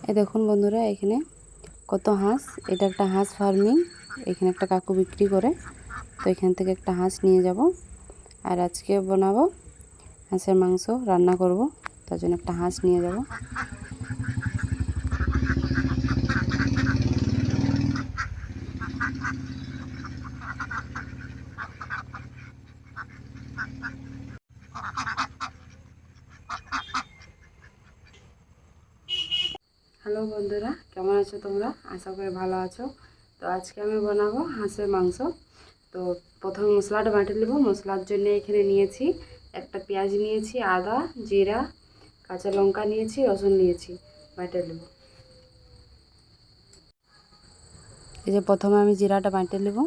এই দেখুন বন্ধুরা, এখানে কত হাঁস। এটা একটা হাঁস ফার্মিং। এখানে একটা কাকু বিক্রি করে, তো এখান থেকে একটা হাঁস নিয়ে যাব। আর আজকে বানাবো হাঁসের মাংস, রান্না করব। তার জন্য একটা হাঁস নিয়ে যাব। হ্যালো বন্ধুরা, কেমন আছো তোমরা? আশা করি ভালো আছো। তো আজকে আমি বানাবো হাঁসের মাংস। তো প্রথমে মশলাটা বাটে নেব। মশলার জন্য এখানে নিয়েছি একটা পেঁয়াজ নিয়েছি, আদা, জিরা, কাঁচা লঙ্কা নিয়েছি, রসুন নিয়েছি। বাটে নেব। এই যে প্রথমে আমি জিরাটা বাটে নেব।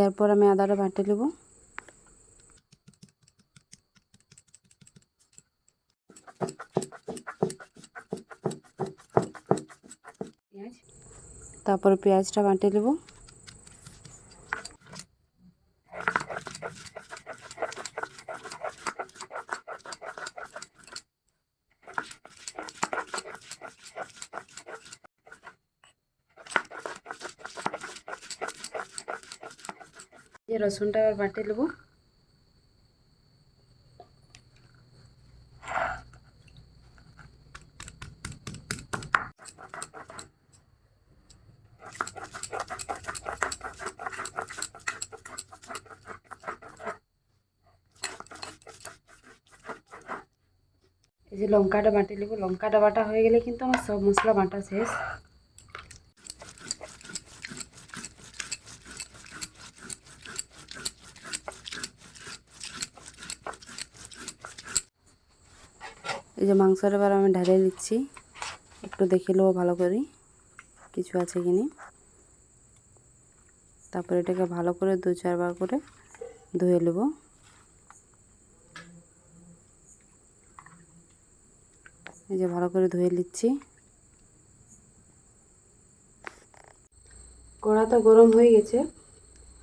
এরপর আমি আদাটা বাটে নেব। তারপরে পেঁয়াজটা বাটে নেব। এই রসুনটা আবার বাটে নেব। এই যে লঙ্কাটা বাটে নেব। লঙ্কাটা বাটা হয়ে গেলে কিন্তু আমার সব মশলা বাটা শেষ। এই যে মাংসটা এবার আমি ঢালে দিচ্ছি। একটু দেখে নেবো ভালো করে কিছু আছে কি না। তারপরে এটাকে ভালো করে 2-4 বার করে ধুয়ে নেব। এই যে ভালো করে ধুয়ে নিচ্ছি। কড়া তো গরম হয়ে গেছে।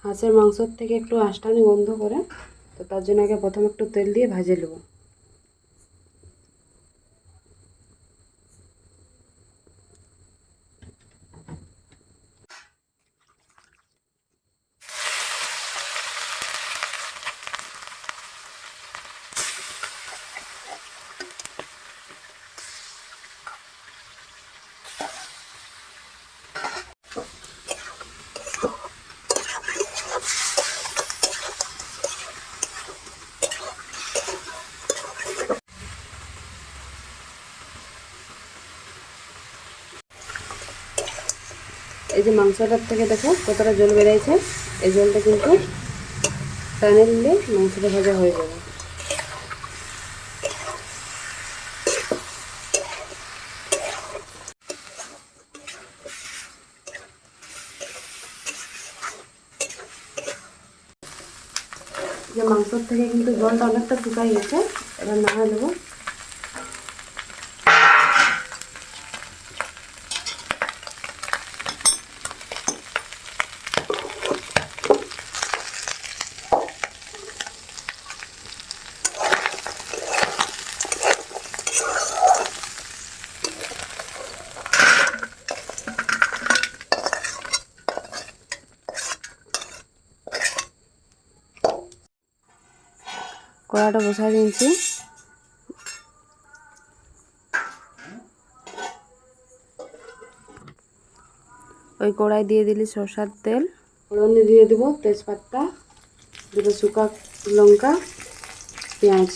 হাঁসের মাংসর থেকে একটু আঁশটানি গন্ধ করে, তো তার জন্য আগে প্রথমে একটু তেল দিয়ে ভেজে নেব। এই যে মাংসটার থেকে দেখো কতটা জল বেরিয়েছে। এই জলটা কিন্তু টানে নিলে মাংসটা ভাজা হয়ে যাবে। যে মাংসর থেকে কিন্তু জলটা অনেকটা শুকাই গেছে। এবার নাড়া দেবো। কড়াটা বসাই দিয়েছি। ওই কড়াই দিয়ে দিলি সরষার তেল, ফোড়নে দিয়ে দেবো তেজপাতা, দুটো শুকা লঙ্কা, পেঁয়াজ।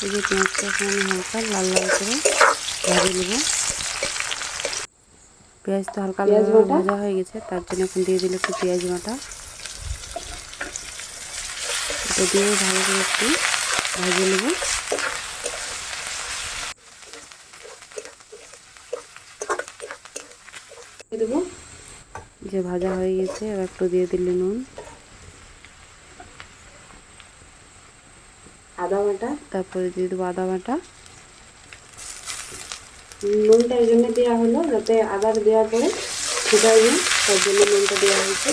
এই যে পেঁয়াজটাকে আমি হালকা লাল লাল করে ভেজে নেব। পেঁয়াজ তো হালকা লাল ভাজা হয়ে গেছে, তার জন্য এখন দিয়ে দিল একটু পেঁয়াজ বাটা। এটা দিয়ে ভালো করে একটু ভেজে নেব। দেবো, যে ভাজা হয়ে গেছে। এবার একটু দিয়ে দিলে নুন, আদা বাটা, তারপরে দিয়ে দেবো আদা বাটা। নুনটা এই জন্য দেওয়া হলো যাতে আদার দেওয়ার পরে শুকায় যায়, তার জন্য নুনটা দেওয়া হয়েছে।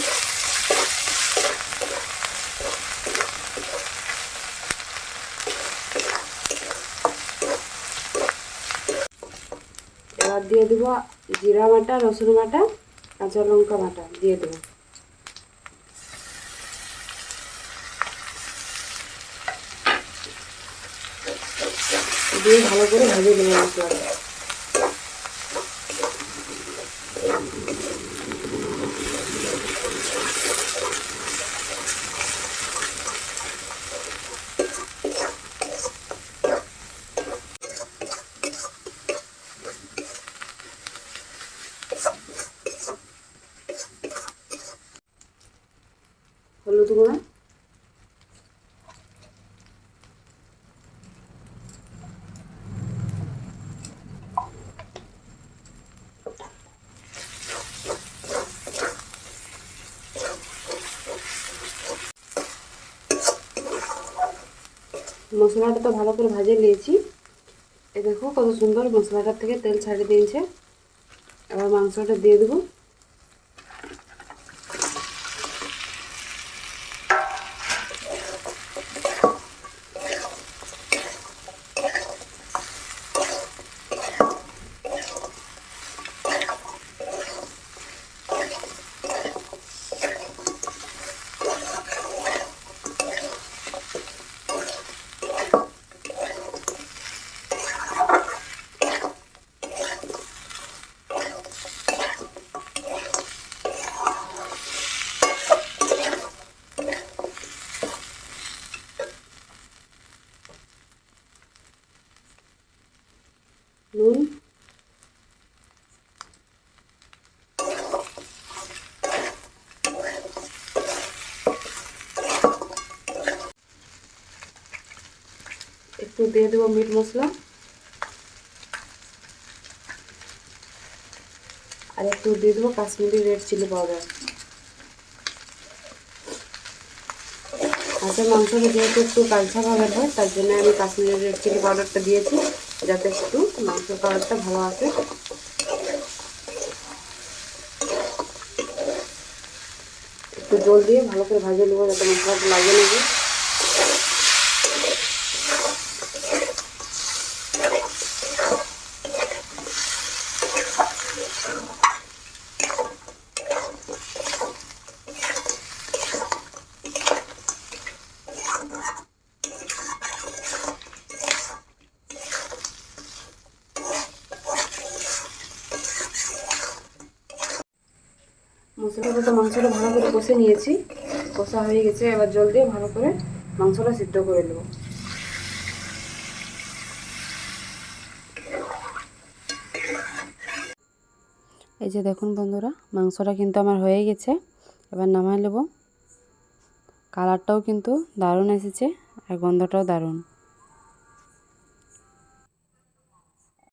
এবার দিয়ে দেবো জিরা বাটা, রসুন বাটা, কাঁচা লঙ্কা বাটা দিয়ে দেবো। দিয়ে ভালো করে ভেজে দেবো মশলাটা। হলুদ গুঁড়া, মশলাটা তো ভালো করে ভাজে নিয়েছি। এই দেখো কত সুন্দর মশলাটার থেকে তেল ছাড়িয়ে দিয়েছে। এবার মাংসটা দিয়ে দেবো। নুন, একটু দিয়ে দেবো মিট মশলা, আর একটু দিয়ে দেবো কাশ্মীরি রেড চিলি পাউডার। হাঁসের মাংসটা যেহেতু একটু কালচা ভাবের হয়, তার জন্য আমি কাশ্মীরি রেড চিলি পাউডারটা দিয়েছি, যাতে একটু মাংসের কালারটা ভালো আসে। একটু জল দিয়ে ভালো করে ভাজে নেবো যাতে মশলাটা লাগিয়ে নেবে। মশলাটা তো মাংসটা ভালো করে কষে নিয়েছি, কষা হয়ে গেছে। এবার জল দিয়ে ভালো করে মাংসটা সিদ্ধ করে নেব। এই যে দেখুন বন্ধুরা, মাংসটা কিন্তু আমার হয়ে গেছে। এবার নামাই নেব। কালারটাও কিন্তু দারুণ এসেছে আর গন্ধটাও দারুণ।